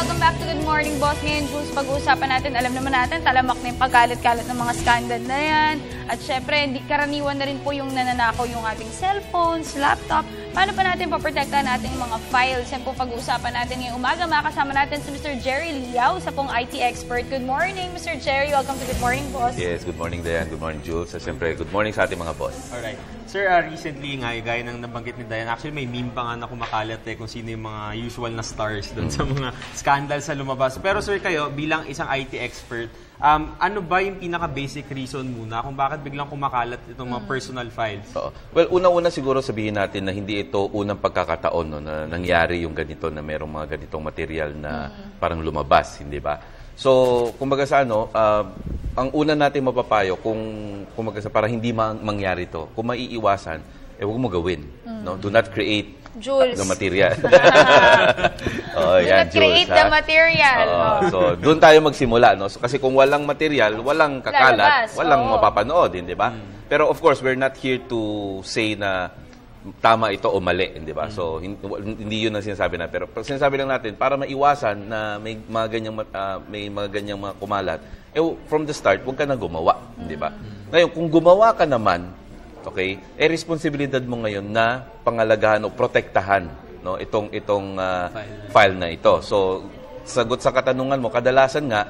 welcome back to Good Morning Boss. Ngayon, Jules, pag-uusapan natin, alam naman natin, talamak na yung pagkalat-kalat ng mga scandal na yan. At syempre, hindi karaniwan na rin po yung nananakaw yung ating cellphones, laptop. Paano pa natin paprotektahan natin yung mga files? Yan po pag-uusapan natin ngayong umaga. Makasama natin si Mr. Jerry Liao, sa pong IT expert. Good morning, Mr. Jerry. Welcome to Good Morning Boss. Yes, good morning, Dayan. Good morning, Jules. At syempre, good morning sa ating mga boss. Alright. Sir, recently nga, gaya ng nabanggit ni Dayan, actually may meme pa nga na kumakalat kung sino yung mga usual na stars doon sa mga scandal sa lumabas. Pero sir, kayo, bilang isang IT expert, ano ba yung pinaka-basic reason muna kung bakit biglang kumakalat itong mga personal files? Well, una-una siguro sabihin natin na hindi ito unang pagkakataon na nangyari yung ganito, na merong mga ganitong material na parang lumabas, hindi ba? So, kumbaga sa ang una natin mapapayo kumbaga sa para hindi mangyari to, kung maiiwasan, huwag mo gawin. No? Do not create Jules. the material. Do not create the material. So, doon tayo magsimula. No? So, kasi kung walang material, walang kakalat, walang mapapanood, di ba? Pero of course, we're not here to say na tama ito o mali, di ba? So, hindi yun ang sinasabi natin. Pero sinasabi lang natin, para maiwasan na may mga ganyang mga kumalat, from the start, huwag ka na gumawa, di ba? Ngayon, kung gumawa ka naman, okay, responsibilidad mo ngayon na pangalagaan o protektahan, no, itong file na ito. So, sagot sa katanungan mo, kadalasan nga,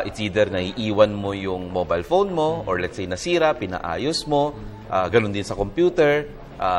it's either na iiwan mo yung mobile phone mo, or let's say nasira, pinaayos mo, ganun din sa computer,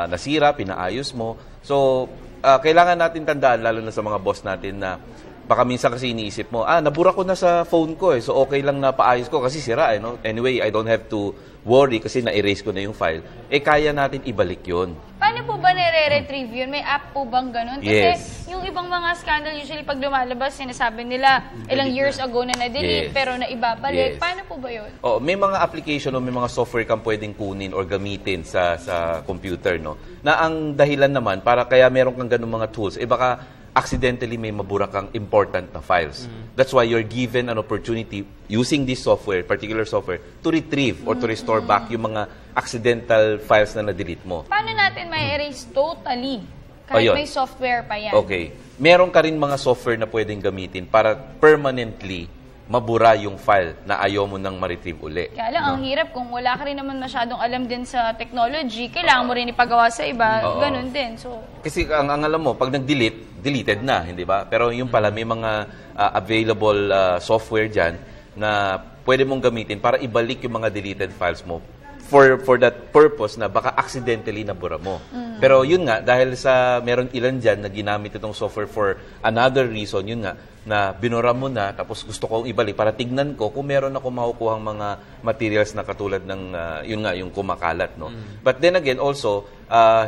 nasira, pinaayos mo. So, kailangan natin tandaan, lalo na sa mga boss natin, na baka minsan kasi iniisip mo, nabura ko na sa phone ko so okay lang na paayos ko kasi sira no? Anyway, I don't have to worry kasi na-erase ko na yung file. Kaya natin ibalik yun. Paano po ba nire-retrieve yun? May app po bang ganun? Kasi Yes. yung ibang mga scandal, usually pag lumalabas, sinasabi nila, ilang years ago na na-delete, Yes. pero naibabalik. Yes. Paano po ba yun? May mga application o may mga software kang pwedeng kunin or gamitin sa computer, no? Na ang dahilan naman, para kaya meron kang ganung mga tools, baka accidentally may mabura kang important na files. That's why you're given an opportunity using this software, particular software, to retrieve or to restore back yung mga accidental files na na-delete mo. Paano natin may erase totally? Kahit Ayun. may software pa yan. Okay. Meron ka rin mga software na pwedeng gamitin para permanently mabura yung file na ayaw mo nang ma-retrieve uli. Kaya lang, ang hirap kung wala ka rin naman masyadong alam din sa technology, kailangan mo rin ipagawa sa iba, ganun din. So, kasi ang alam mo, pag nag-delete, deleted na, hindi ba? Pero yung pala, may mga available software dyan na pwede mong gamitin para ibalik yung mga deleted files mo for that purpose na baka accidentally nabura mo. Pero yun nga, dahil sa meron ilan dyan na ginamit itong software for another reason, yun nga, na binura mo na, tapos gusto kong ibalik para tignan ko kung meron ako makukuhang mga materials na katulad ng, yun nga, yung kumakalat, no? But then again, also,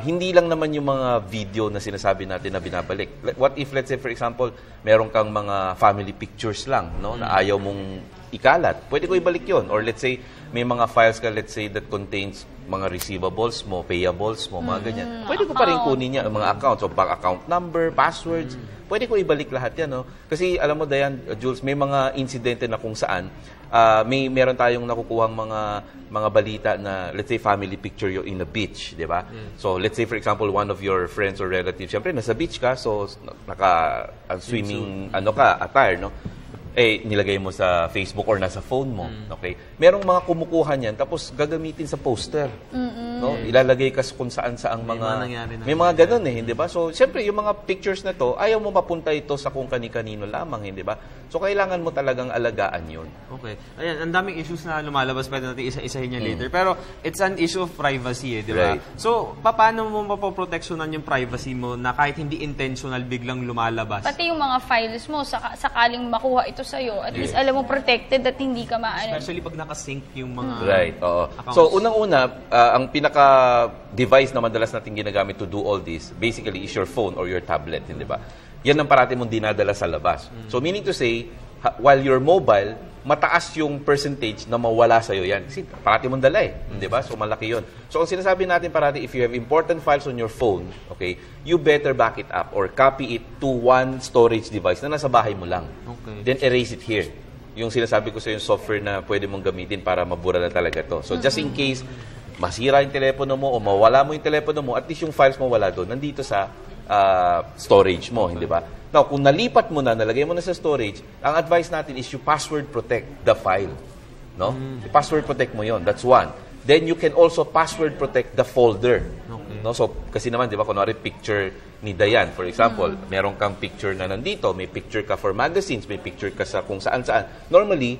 hindi lang naman yung mga video na sinasabi natin na binabalik. What if, let's say, for example, meron kang mga family pictures lang, no? Na ayaw mong ikalat. Pwede ko ibalik yon. Or let's say, may mga files ka, let's say, that contains mga receivables mo, payables mo, mga ganyan. Pwede ko pa rin kunin niya, mga accounts, o bank account number, passwords. Pwede ko ibalik lahat yan, no? Kasi, alam mo, Dayan, Jules, may mga insidente na kung saan, meron tayong nakukuhang mga balita na, let's say, family picture you in a beach, di ba? So, let's say, for example, one of your friends or relatives, syempre, nasa beach ka, so, naka-swimming, attire, no? Nilagay mo sa Facebook or nasa phone mo. Okay? Merong mga kumukuha niyan, tapos gagamitin sa poster. No? Ilalagay ka kung saan-saang may mga ganun hindi ba? So, siyempre, yung mga pictures na to, ayaw mo mapunta ito sa kung kani-kanino lamang, hindi ba? So, kailangan mo talagang alagaan yun. Okay. Ayan, ang daming issues na lumalabas, pwede natin isa-isahin niya later. Pero, it's an issue of privacy, di ba? Right. So, paano mo mapoproteksyonan yung privacy mo na kahit hindi intentional biglang lumalabas? pati yung mga files mo, sakaling makuha ito sa'yo, at least alam mo protected at hindi ka Especially pag nakasync yung mga Right, oo. accounts. So, unang-una, ang pinaka-device na madalas natin ginagamit to do all this, basically, is your phone or your tablet, hindi ba? Yan ang parati mong dinadala sa labas. So, meaning to say, while you're mobile, mataas yung percentage na mawala sa'yo yan. Kasi parati mong dala di ba? So, malaki yun. So, ang sinasabi natin parati, if you have important files on your phone, okay, you better back it up or copy it to one storage device na nasa bahay mo lang. Okay. Then, erase it here. Yung sinasabi ko sa yung software na pwede mong gamitin para mabura na talaga to. So, just in case masira yung telepono mo o mawala mo yung telepono mo, at least yung files mo wala doon, nandito sa storage mo, hindi ba? Now, kung nalipat mo na, nalagay mo na sa storage, ang advice natin is you password protect the file. No? I-password protect mo yon. That's one. Then you can also password protect the folder. No? So, kasi naman, di ba, kunwari picture ni Dayan, for example, meron kang picture na nandito, may picture ka for magazines, may picture ka sa kung saan-saan. Normally,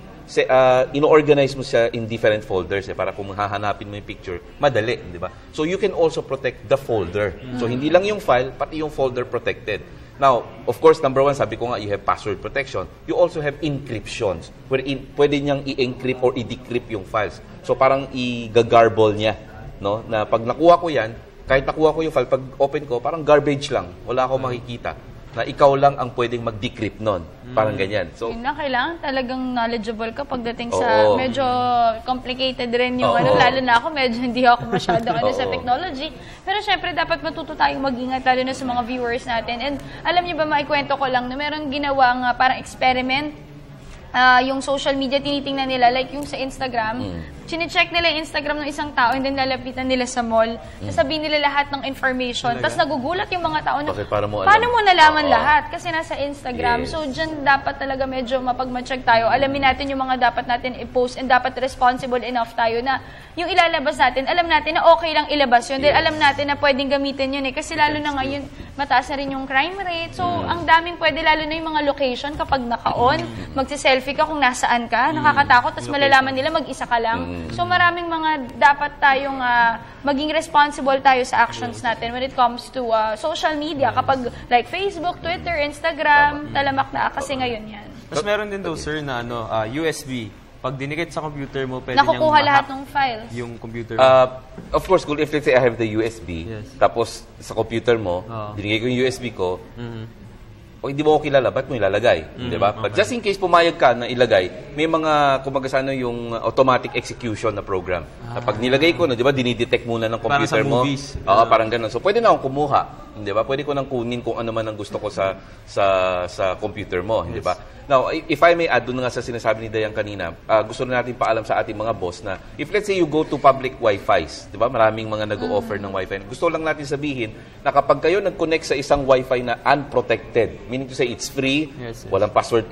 ino-organize mo siya in different folders para kung hahanapin mo yung picture, madali, di ba? So, you can also protect the folder. So, hindi lang yung file, pati yung folder protected. Now, of course, number one, sabi ko nga, you have password protection. You also have encryptions, wherein pwede niyang i-encrypt or i-decrypt yung files. So, parang i-garble niya, no? Na pag nakuha ko yan, kahit nakuha ko yung file, pag open ko, parang garbage lang. Wala akong makikita. Na ikaw lang ang pwedeng mag-decrypt nun. Parang ganyan. So, yun na, kailangan talagang knowledgeable ka pagdating sa medyo complicated rin yung lalo na ako, medyo hindi ako masyado sa technology. Pero syempre, dapat matuto tayong mag-ingat lalo na sa mga viewers natin. And alam niyo ba, maikwento ko lang na meron ginawang parang experiment yung social media, tinitingnan nila, like yung sa Instagram, chine-check nila yung Instagram ng isang tao and then lalapitan nila sa mall, sasabihin nila lahat ng information, tapos nagugulat yung mga tao na, paano mo nalaman lahat? Kasi nasa Instagram. So, dyan dapat talaga medyo mapagmatsyag tayo. Alamin natin yung mga dapat natin i-post and dapat responsible enough tayo na yung ilalabas natin, alam natin na okay lang ilabas yun. Dahil alam natin na pwedeng gamitin yun eh. Kasi lalo na ngayon, mataas na rin yung crime rate. So, ang daming pwede, lalo na yung mga location kapag naka-on, magsiselfie ka kung nasaan ka, nakakatakot, tapos malalaman nila mag-isa ka lang. So, maraming mga dapat tayong maging responsible tayo sa actions natin when it comes to social media. Kapag like Facebook, Twitter, Instagram, talamak na kasi ngayon yan. Tapos meron din daw, sir, na USB. Pag dinikit sa computer mo, pwede nakukuha lahat ng files. Yung computer mo. Of course, if let's say I have the USB, tapos sa computer mo, dinigay ko yung USB ko, o hindi mo ko kilala, ba't mo ilalagay? Di ba? But just in case pumayag ka na ilagay, may mga, kumaga yung automatic execution na program. Pag nilagay ko, di ba, dinidetect muna ng computer mo. Movies. Parang ganun. So, pwede na akong kumuha. Di ba? Pwede ko nang kunin kung ano man ang gusto ko sa computer mo. Di ba? Now, if I may add doon nga sa sinasabi ni Dayan kanina, gusto na natin paalam sa ating mga boss na if let's say you go to public Wi-Fi's, di ba? Maraming mga nag-o-offer ng Wi-Fi. Gusto lang natin sabihin na kapag kayo nag-connect sa isang Wi-Fi na unprotected, meaning to say it's free, walang password,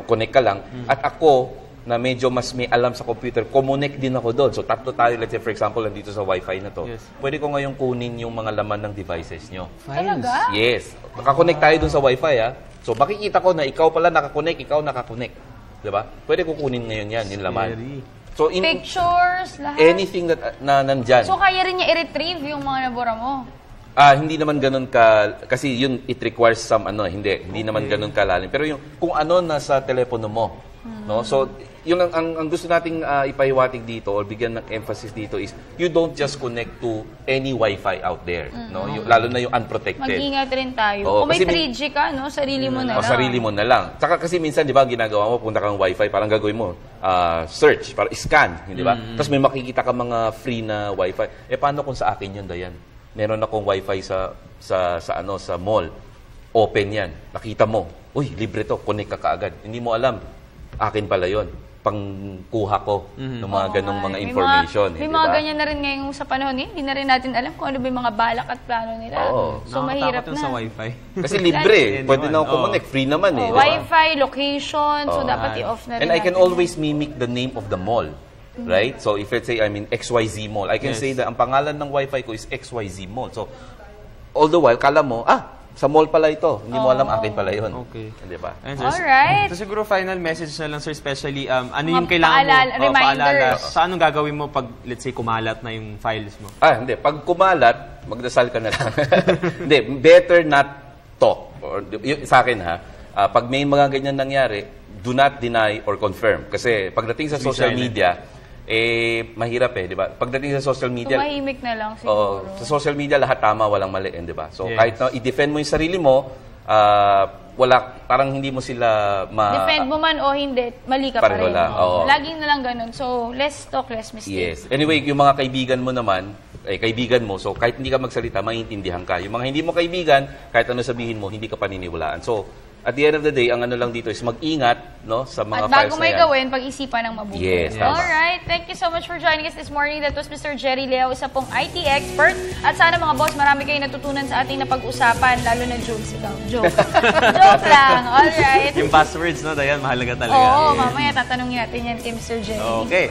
connect ka lang, at ako, na medyo mas may alam sa computer, connect din ako doon. So, tatlo tayo, let's say, for example, nandito sa Wi-Fi na to. Pwede ko ngayong kunin yung mga laman ng devices nyo. Talaga? Yes. Nakakonect tayo doon sa Wi-Fi, So, makikita ko na ikaw pala nakakonect, ikaw nakakonect. Diba? Pwede ko kunin ngayon yan, yung laman. So, Pictures, lahat. Anything na nandyan. So, kaya rin niya i-retrieve yung mga nabura mo? Hindi naman ganun kasi yun, it requires some, hindi naman ganun kalalim. Pero yung, kung ano nasa telepono mo, no? So, yung ang gusto nating ipahiwatig dito or bigyan ng emphasis dito is you don't just connect to any Wi-Fi out there, no? Lalo na yung unprotected. Mag-ingat rin tayo. Kung may 3G ka, no, sarili mo na lang. Sarili mo na lang. Saka kasi minsan, di ba, ginagawa mo, punta kang Wi-Fi, parang gagawin mo, search, para scan, di ba? Tapos may makikita ka mga free na Wi-Fi. Paano kung sa akin yun, Dayan? Meron akong Wi-Fi sa mall. Open yan. Nakita mo, uy, libre to, connect ka kaagad. Hindi mo alam, akin pala yun. Pangkuha ko ng mga ganong mga information. May mga ganyan na rin ngayon sa panahon. Hindi na rin natin alam kung ano ba yung mga balak at plano nila. So, mahirap na. sa Wi-Fi. Kasi libre. Pwede na ako connect. Free naman eh. Wi-Fi, location. So, dapat i-off na rin. And I can always mimic the name of the mall. Right? So, if let's say I'm in XYZ Mall, I can say that ang pangalan ng Wi-Fi ko is XYZ Mall. So, all the while, kala mo, sa mall pala ito. Hindi mo alam, akin pala yun. Okay. Di ba? Alright. So, siguro final message na lang, sir, especially, ano yung kailangan mo? Reminders. Sa anong gagawin mo pag, let's say, kumalat na yung files mo? Hindi. Pag kumalat, magdasal ka na lang. Hindi. Better not talk. Sa akin, pag may mga ganyan nangyari, do not deny or confirm. Kasi pagdating sa social media, mahirap di ba? Pagdating sa social media, tumahimik na lang siguro. Sa social media, lahat tama, walang mali, di ba? So, kahit na i-defend mo yung sarili mo, parang hindi mo sila defend mo man o hindi, mali ka pa rin. Laging na lang ganun. So, less talk, less mistake. Yes. Anyway, yung mga kaibigan mo naman, kaibigan mo, so kahit hindi ka magsalita, maintindihan ka. Yung mga hindi mo kaibigan, kahit ano sabihin mo, hindi ka paniniwalaan. So, at the end of the day, ang ano lang dito is mag-ingat, no, sa mga At files bago na may yan. gawin, pag-isipan ng mabuti. Yes, tama. Alright, thank you so much for joining us this morning. That was Mr. Jerry Leo, isa pong IT expert. At sana mga boss, marami kayong natutunan sa ating napag-usapan, lalo na jokes ikaw. Joke. Joke lang. Alright. Yung passwords, no, Dayan, mahalaga talaga. Oo, mamaya tatanungin natin yan kay Mr. Jerry. Okay.